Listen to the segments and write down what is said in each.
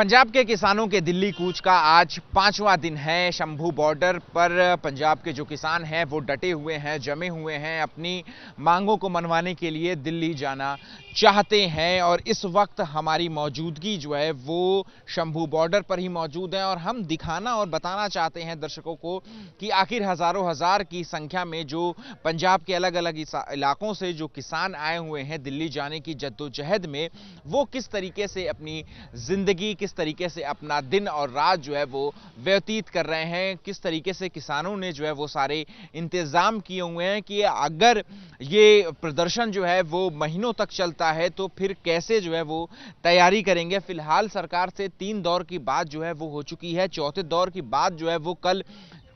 पंजाब के किसानों के दिल्ली कूच का आज 5वां दिन है। शंभू बॉर्डर पर पंजाब के जो किसान हैं वो डटे हुए हैं, जमे हुए हैं, अपनी मांगों को मनवाने के लिए दिल्ली जाना चाहते हैं। और इस वक्त हमारी मौजूदगी जो है वो शंभू बॉर्डर पर ही मौजूद है और हम दिखाना और बताना चाहते हैं दर्शकों को कि आखिर हजारों हजार की संख्या में जो पंजाब के अलग अलग इलाकों से जो किसान आए हुए हैं दिल्ली जाने की जद्दोजहद में, वो किस तरीके से अपनी जिंदगी, किस तरीके से अपना दिन और रात जो है वो व्यतीत कर रहे हैं, किस तरीके से किसानों ने जो है वो सारे इंतजाम किए हुए हैं कि अगर ये प्रदर्शन जो है वो महीनों तक चलता है तो फिर कैसे जो है वो तैयारी करेंगे। फिलहाल सरकार से 3 दौर की बात जो है वो हो चुकी है। चौथे दौर की बात जो है वो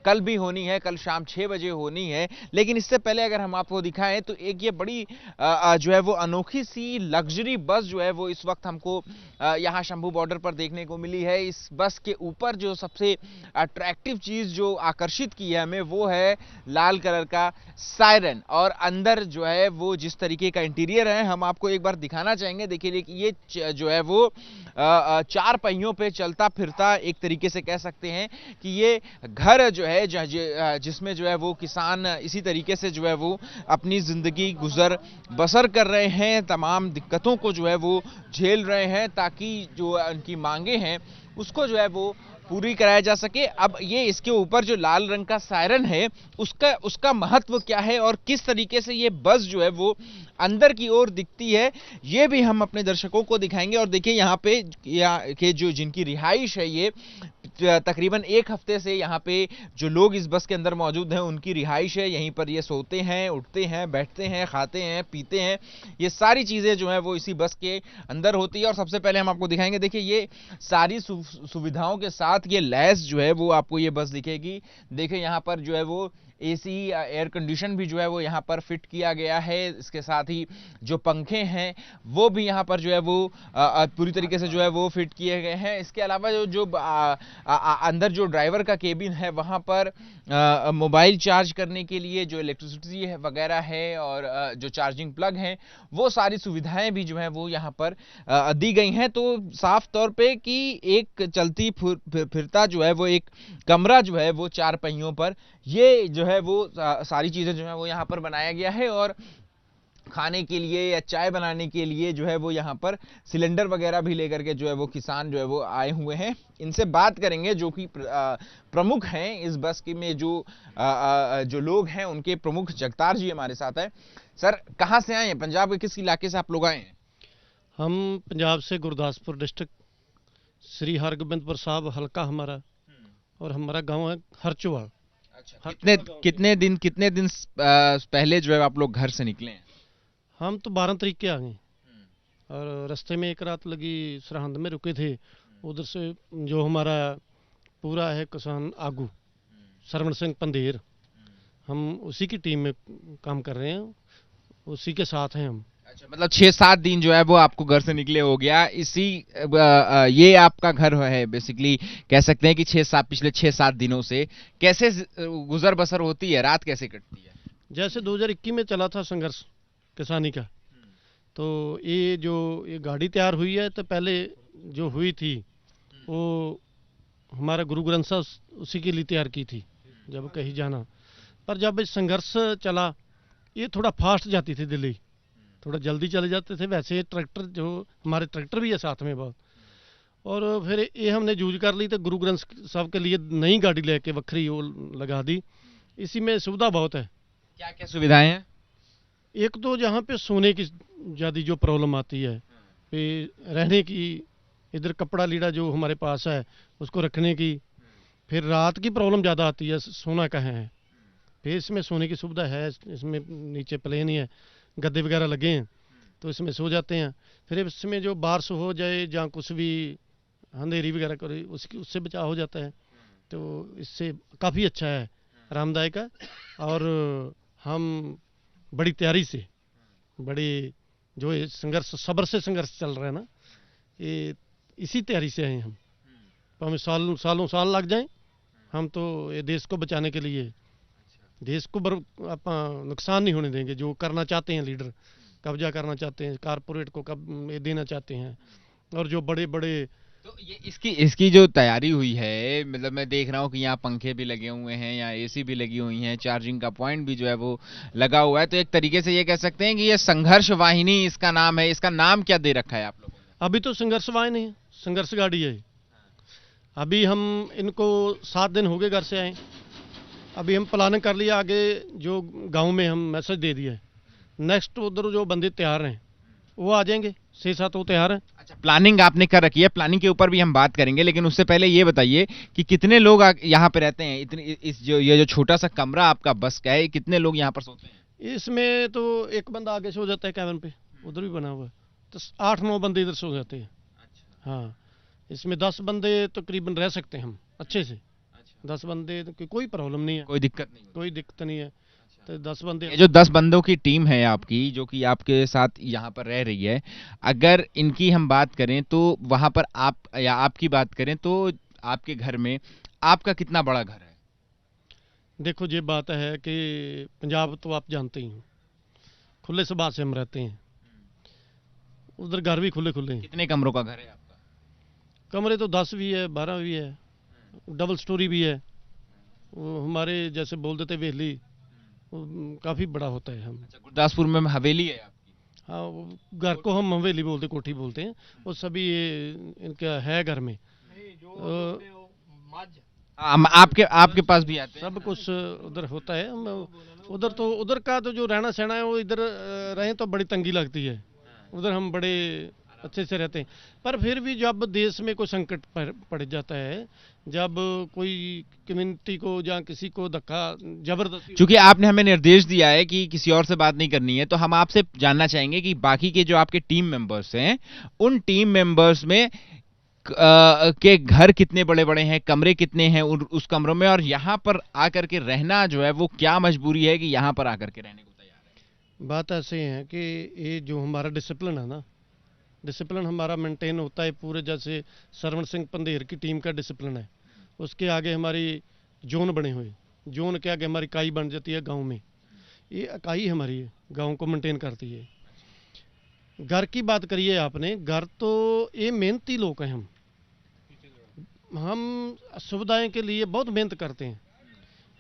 कल भी होनी है, कल शाम 6 बजे होनी है। लेकिन इससे पहले अगर हम आपको दिखाएं तो एक ये बड़ी जो है वो अनोखी सी लग्जरी बस जो है वो इस वक्त हमको यहाँ शंभू बॉर्डर पर देखने को मिली है। इस बस के ऊपर जो सबसे अट्रैक्टिव चीज जो आकर्षित की है हमें, वो है लाल कलर का सायरन। और अंदर जो है वो जिस तरीके का इंटीरियर है हम आपको एक बार दिखाना चाहेंगे। देखिए ये जो है वो 4 पहियों पे चलता फिरता एक तरीके से कह सकते हैं कि ये घर जो है जिसमें जो है वो किसान इसी तरीके से जो है वो अपनी जिंदगी गुजर बसर कर रहे हैं, तमाम दिक्कतों को जो है वो झेल रहे हैं ताकि जो उनकी मांगे हैं उसको जो है वो पूरी कराया जा सके। अब ये इसके ऊपर जो लाल रंग का सायरन है उसका महत्व क्या है और किस तरीके से ये बस जो है वो अंदर की ओर दिखती है, ये भी हम अपने दर्शकों को दिखाएंगे। और देखिए यहाँ पे के जो जिनकी रिहाइश है, ये तकरीबन 1 हफ्ते से यहाँ पे जो लोग इस बस के अंदर मौजूद हैं उनकी रिहाइश है। यहीं पर ये सोते हैं, उठते हैं, बैठते हैं, खाते हैं, पीते हैं। ये सारी चीजें जो है वो इसी बस के अंदर होती है। और सबसे पहले हम आपको दिखाएंगे, देखिए ये सारी सुविधाओं के साथ ये लैस जो है वो आपको ये बस दिखेगी। देखिए यहाँ पर जो है वो एसी एयर कंडीशन भी जो है वो यहाँ पर फिट किया गया है। इसके साथ ही जो पंखे हैं वो भी यहाँ पर जो है वो पूरी तरीके से जो है वो फिट किए गए हैं। इसके अलावा जो अंदर जो ड्राइवर का केबिन है वहाँ पर मोबाइल चार्ज करने के लिए जो इलेक्ट्रिसिटी है वगैरह है और जो चार्जिंग प्लग हैं वो सारी सुविधाएं भी जो है वो यहाँ पर दी गई हैं। तो साफ तौर पे कि एक चलती फिरता जो है वो एक कमरा जो है वो 4 पहियों पर ये जो है वो सारी चीजें जो है वो यहाँ पर बनाया गया है। और खाने के लिए या चाय बनाने के लिए जो है वो यहाँ पर सिलेंडर वगैरह भी लेकर के जो है वो किसान जो है वो आए हुए हैं। इनसे बात करेंगे जो कि प्रमुख हैं इस बस की में जो लोग हैं, उनके प्रमुख जगतार जी हमारे साथ है। सर, कहाँ से आए हैं? पंजाब के किस इलाके से आप लोग आए हैं? हम पंजाब से गुरदासपुर डिस्ट्रिक्ट, श्री हरगोबिंदपुर साहब हल्का हमारा, और हमारा गांव है हरचुवाल। अच्छा, कितने दिन पहले जो है आप लोग घर से निकले हैं? हम तो 12 तारीख के आ गए और रास्ते में एक रात लगी, सरहंद में रुके थे। उधर से जो हमारा पूरा है किसान आगू सरवण सिंह पंधेर, हम उसी की टीम में काम कर रहे हैं, उसी के साथ हैं हम। अच्छा, मतलब 6-7 दिन जो है वो आपको घर से निकले हो गया। ये आपका घर है बेसिकली, कह सकते हैं कि पिछले 6-7 दिनों से कैसे गुजर बसर होती है, रात कैसे कटती है? जैसे 2021 में चला था संघर्ष किसानी का, तो ये गाड़ी तैयार हुई है, तो पहले जो हुई थी वो हमारा गुरु ग्रंथ साहब उसी के लिए तैयार की थी जब कहीं जाना। पर जब संघर्ष चला, ये थोड़ा फास्ट जाती थी दिल्ली, थोड़ा जल्दी चले जाते थे। वैसे ट्रैक्टर, जो हमारे ट्रैक्टर भी है साथ में बहुत, और फिर ये हमने जूझ कर ली तो गुरु ग्रंथ साहब के लिए नई गाड़ी लेके वक्री वो लगा दी। इसी में सुविधा बहुत है। क्या क्या सुविधाएं हैं? एक तो जहाँ पे सोने की ज़्यादा जो प्रॉब्लम आती है, रहने की, इधर कपड़ा लीड़ा जो हमारे पास है उसको रखने की, फिर रात की प्रॉब्लम ज़्यादा आती है, सोना कहाँ है। फिर इसमें सोने की सुविधा है, इसमें नीचे प्लेन ही है, गद्दे वगैरह लगे हैं, तो इसमें सो जाते हैं। फिर इसमें जो बारिश हो जाए या कुछ भी अंधेरी वगैरह करे उससे बचाव हो जाता है, तो इससे काफ़ी अच्छा है, आरामदायक है। और हम बड़ी तैयारी से, बड़ी जो ये संघर्ष, सब्र से संघर्ष चल रहा है ना, ये इसी तैयारी से आए हम। तो हमें सालों साल लग जाएं, हम तो ये देश को बचाने के लिए, देश को आप नुकसान नहीं होने देंगे। जो करना चाहते हैं लीडर, कब्जा करना चाहते हैं, कारपोरेट को कब ये देना चाहते हैं, और जो बड़े बड़े तो ये इसकी इसकी जो तैयारी हुई है, मतलब मैं देख रहा हूँ कि यहाँ पंखे भी लगे हुए हैं, यहाँ एसी भी लगी हुई है, चार्जिंग का पॉइंट भी जो है वो लगा हुआ है, तो एक तरीके से ये कह सकते हैं कि ये संघर्ष वाहिनी इसका नाम है। इसका नाम क्या दे रखा है आप लोगों ने? अभी तो संघर्ष वाहिनी है, संघर्ष गाड़ी है। अभी हम इनको 7 दिन हो गए घर से आए। अभी हम प्लानिंग कर लिया आगे, जो गांव में हम मैसेज दे दिया है। नेक्स्ट उधर जो बंदे तैयार हैं वो आ जाएंगे, 6-7 वो तैयार हैं। अच्छा, प्लानिंग आपने कर रखी है, प्लानिंग के ऊपर भी हम बात करेंगे, लेकिन उससे पहले ये बताइए कि कितने लोग यहाँ पे रहते हैं? इतनी इस जो ये जो छोटा सा कमरा आपका बस का है, कितने लोग यहाँ पर सोते हैं? इसमें तो एक बंदा आगे सो जाता है कैबिन पे, उधर भी बना हुआ है, तो 8-9 बंदे इधर सो जाते हैं। हाँ, इसमें 10 बंदे तकरीबन रह सकते हैं हम अच्छे से। 10 बंदे तो कोई प्रॉब्लम नहीं है, कोई दिक्कत नहीं? कोई दिक्कत नहीं है। तो 10 बंदे ये जो 10 बंदों की टीम है आपकी, जो कि आपके साथ यहाँ पर रह रही है, अगर इनकी हम बात करें तो वहां पर आप या आपकी बात करें तो आपके घर में आपका कितना बड़ा घर है? देखो, ये बात है कि पंजाब तो आप जानते ही हो, खुले स्वभाव से हम रहते हैं। उधर घर भी खुले खुले हैं। कितने कमरों का घर है आपका? कमरे तो 10 भी है, 12 भी है, डबल स्टोरी भी है। वो हमारे जैसे बोल देते वेली, काफ़ी बड़ा होता है। हम अच्छा, गुरदासपुर में हवेली है आपकी? हाँ, वो घर को हम हवेली बोलते, कोठी बोलते हैं। वो सभी ये इनका है घर में। आपके आपके पास भी आते हैं? सब कुछ उधर होता है। हम उधर तो उधर का तो जो रहना सहना है वो इधर रहें तो बड़ी तंगी लगती है। उधर हम बड़े अच्छे से रहते हैं। पर फिर भी जब देश में कोई संकट पड़ जाता है, जब कोई कम्युनिटी को या किसी को धक्का जबरदस्ती, चूंकि आपने हमें निर्देश दिया है कि किसी और से बात नहीं करनी है, तो हम आपसे जानना चाहेंगे कि बाकी के जो आपके टीम मेंबर्स हैं, उन टीम मेंबर्स में के घर कितने बड़े बड़े हैं, कमरे कितने हैं उस कमरों में, और यहाँ पर आकर के रहना जो है वो क्या मजबूरी है कि यहाँ पर आकर के रहने को तैयार है? बात ऐसे है कि ये जो हमारा डिसिप्लिन है ना, डिसिप्लिन हमारा मेंटेन होता है पूरे, जैसे सरवण सिंह पंधेर की टीम का डिसिप्लिन है। उसके आगे हमारी जोन बने हुए, जोन के आगे हमारी इकाई बन जाती है गांव में। ये इकाई हमारी गांव को मेंटेन करती है। घर की बात करिए आपने, घर तो ये मेहनती लोग हैं। हम सुविधाएं के लिए बहुत मेहनत करते हैं।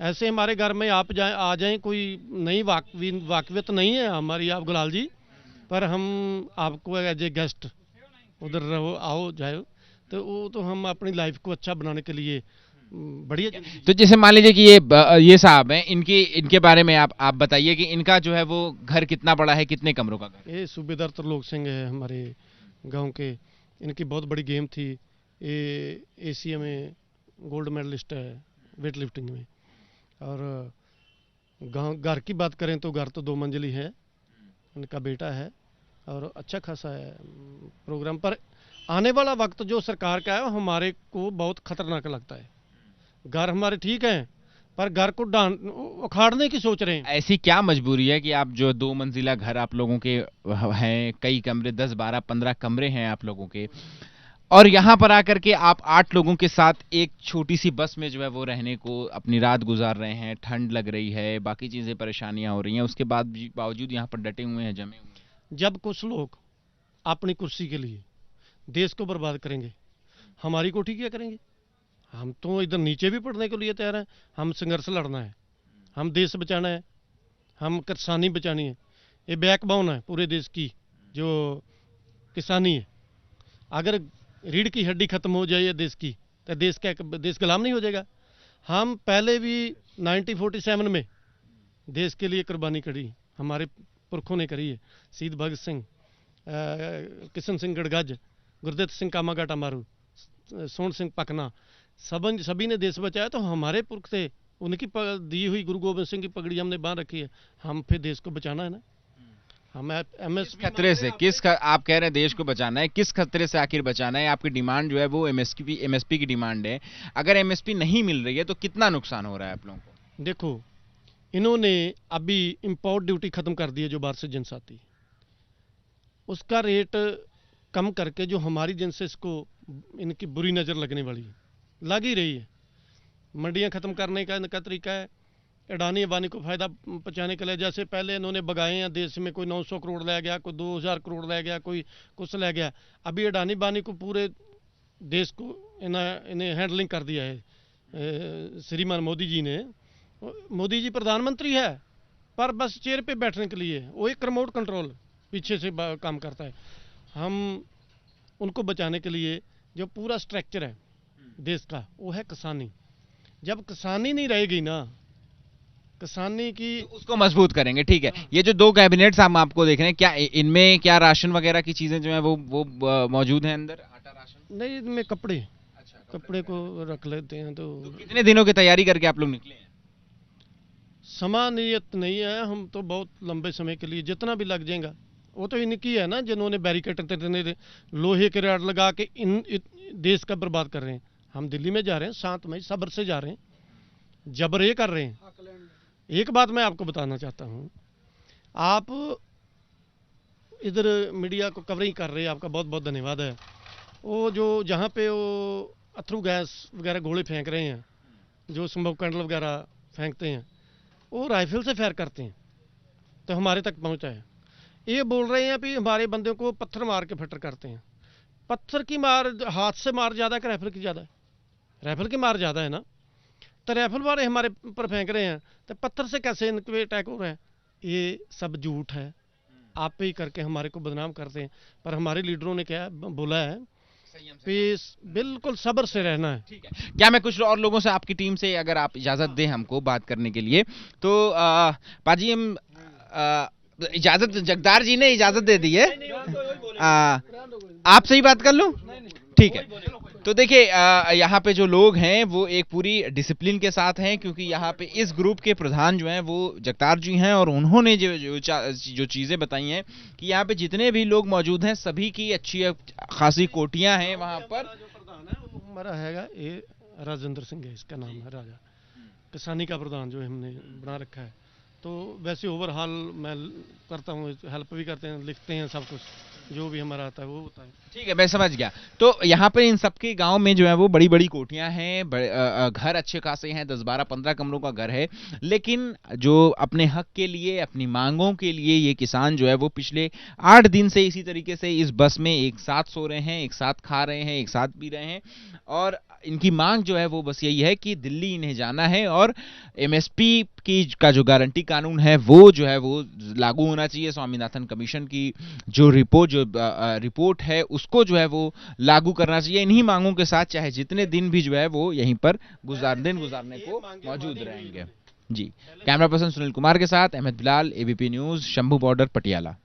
ऐसे हमारे घर में आप आ जाएं, कोई नई वाकवियत नहीं है हमारी, आप गुलाल जी, पर हम आपको एज ए गेस्ट उधर रहो, आओ जाओ, तो वो तो हम अपनी लाइफ को अच्छा बनाने के लिए बढ़िया। तो जैसे मान लीजिए कि ये साहब हैं, इनके बारे में आप बताइए कि इनका जो है वो घर कितना बड़ा है, कितने कमरों का घर? ये सूबेदार त्रिलोक सिंह है हमारे गांव के। इनकी बहुत बड़ी गेम थी, ये एशिया में गोल्ड मेडलिस्ट है वेट लिफ्टिंग में। और गांव घर की बात करें तो घर तो 2 मंजिली है, उनका बेटा है और अच्छा खासा है प्रोग्राम। पर आने वाला वक्त जो सरकार का है हमारे को बहुत खतरनाक लगता है। घर हमारे ठीक हैं, पर घर को उखाड़ने की सोच रहे हैं। ऐसी क्या मजबूरी है कि आप जो 2 मंजिला घर आप लोगों के हैं, कई कमरे, 10, 12, 15 कमरे हैं आप लोगों के, और यहाँ पर आकर के आप 8 लोगों के साथ एक छोटी सी बस में जो है वो रहने को अपनी रात गुजार रहे हैं, ठंड लग रही है, बाकी चीजें परेशानियां हो रही हैं, उसके बावजूद यहाँ पर डटे हुए हैं, जमे हुए हैं। जब कुछ लोग अपनी कुर्सी के लिए देश को बर्बाद करेंगे, हमारी कोठी क्या करेंगे? हम तो इधर नीचे भी पढ़ने के लिए तैयार हैं। हम संघर्ष लड़ना है, हम देश बचाना है, हम किसानी बचानी है। ये बैकबोन है पूरे देश की, जो किसानी है। अगर रीढ़ की हड्डी खत्म हो जाए देश की, तो देश गुलाम नहीं हो जाएगा। हम पहले भी 1947 में देश के लिए कुर्बानी करी, हमारे पुरखों ने करी है। शहीद भगत सिंह, किशन सिंह गड़गज, गुरदत्त सिंह कामागाटा मारू, सोन सिंह पकना, सभी ने देश बचाया। तो हमारे पुरख थे, उनकी दी हुई गुरु गोविंद सिंह की पगड़ी हमने बांध रखी है। हम फिर देश को बचाना है ना। हम खतरे से आप कह रहे हैं देश को बचाना है, किस खतरे से आखिर बचाना है? आपकी डिमांड जो है वो एमएसपी की डिमांड है। अगर एमएसपी नहीं मिल रही है तो कितना नुकसान हो रहा है आप लोगों को? देखो, इन्होंने अभी इंपोर्ट ड्यूटी खत्म कर दी है, जो बाहर से जिन्स आती, उसका रेट कम करके जो हमारी जिनसेस को इनकी बुरी नज़र लगने वाली है, लग ही रही है। मंडियां खत्म करने का इनका तरीका है, अडानी अबानी को फ़ायदा पहुँचाने के लिए। जैसे पहले इन्होंने बगाए हैं देश में, कोई 900 करोड़ ले गया, कोई 2000 करोड़ ले गया, कोई कुछ ले गया। अभी अडानी अबानी को पूरे देश को इन्हें हैंडलिंग कर दिया है श्रीमान मोदी जी ने। मोदी जी प्रधानमंत्री है पर बस चेयर पे बैठने के लिए, वो एक रिमोट कंट्रोल पीछे से काम करता है। हम उनको बचाने के लिए जो पूरा स्ट्रक्चर है देश का वो है किसानी। जब किसानी नहीं रहेगी ना, किसानी की, तो उसको मजबूत करेंगे। ठीक है, ये जो 2 कैबिनेट्स हम आपको देख रहे हैं, क्या इनमें क्या राशन वगैरह की चीजें जो है वो मौजूद हैं अंदर? आटा राशन नहीं, इनमें कपड़े, अच्छा, कपड़े को रख लेते हैं। तो कितने दिनों की तैयारी करके आप लोग निकले हैं? समानियत नहीं है, हम तो बहुत लंबे समय के लिए जितना भी लग जाएगा वो तो इनकी है ना, जिन्होंने बैरिकेड लोहे के रॉड लगा के देश का बर्बाद कर रहे हैं। हम दिल्ली में जा रहे हैं शांतमय सब्र से जा रहे हैं, जबर ये कर रहे हैं। एक बात मैं आपको बताना चाहता हूं, आप इधर मीडिया को कवरिंग कर रहे हैं, आपका बहुत बहुत धन्यवाद है। वो जो जहां पे वो अथरू गैस वगैरह गोले फेंक रहे हैं, जो स्मोक कैंडल वगैरह फेंकते हैं, वो राइफल से फायर करते हैं, तो हमारे तक पहुंचा है। ये बोल रहे हैं कि हमारे बंदे को पत्थर मार के फटर करते हैं। पत्थर की मार हाथ से मार ज़्यादा कि राइफल की ज़्यादा है? राइफल की मार ज़्यादा है ना। तो राइफल वाले हमारे ऊपर फेंक रहे हैं, तो पत्थर से कैसे इन पे अटैक हो रहा है? ये सब झूठ है, आप पे ही करके हमारे को बदनाम करते हैं। पर हमारे लीडरों ने क्या बोला है, पीस बिल्कुल सब्र से रहना है। ठीक है, क्या मैं कुछ और लोगों से, आपकी टीम से, अगर आप इजाजत दें हमको बात करने के लिए, तो पाजी हम इजाजत, जगदार जी ने इजाजत दे दी है, आपसे ही बात कर लूं? ठीक है, तो देखिए यहाँ पे जो लोग हैं वो एक पूरी डिसिप्लिन के साथ हैं, क्योंकि यहाँ पे इस ग्रुप के प्रधान जो हैं वो जगतार जी हैं, और उन्होंने जो चीज़ें बताई हैं कि यहाँ पे जितने भी लोग मौजूद हैं सभी की अच्छी खासी कोटियां हैं वहाँ पर। हमारा हैगा ये राजेंद्र सिंह है, इसका नाम है राजा, किसानी का प्रधान जो हमने बना रखा है। तो वैसे ओवरऑल मैं करता हूँ, हेल्प भी करते हैं, लिखते हैं, सब कुछ जो भी हमारा आता है वो होता है। ठीक है, मैं समझ गया। तो यहाँ पे इन सबके गांव में जो है वो बड़ी बड़ी कोठियां हैं, घर अच्छे खासे हैं, 10-12-15 कमरों का घर है, लेकिन जो अपने हक के लिए, अपनी मांगों के लिए ये किसान जो है वो पिछले 8 दिन से इसी तरीके से इस बस में एक साथ सो रहे हैं, एक साथ खा रहे हैं, एक साथ पी रहे हैं, और इनकी मांग जो है वो बस यही है कि दिल्ली इन्हें जाना है, और एमएसपी का जो गारंटी कानून है वो जो है वो लागू होना चाहिए। स्वामीनाथन कमीशन की जो रिपोर्ट है उसको जो है वो लागू करना चाहिए। इन्हीं मांगों के साथ चाहे जितने दिन भी जो है वो यहीं पर गुजारने को मौजूद रहेंगे। जी, कैमरा पर्सन सुनील कुमार के साथ Ahmad Bilal, ABP news, Shambhu border, Patiala.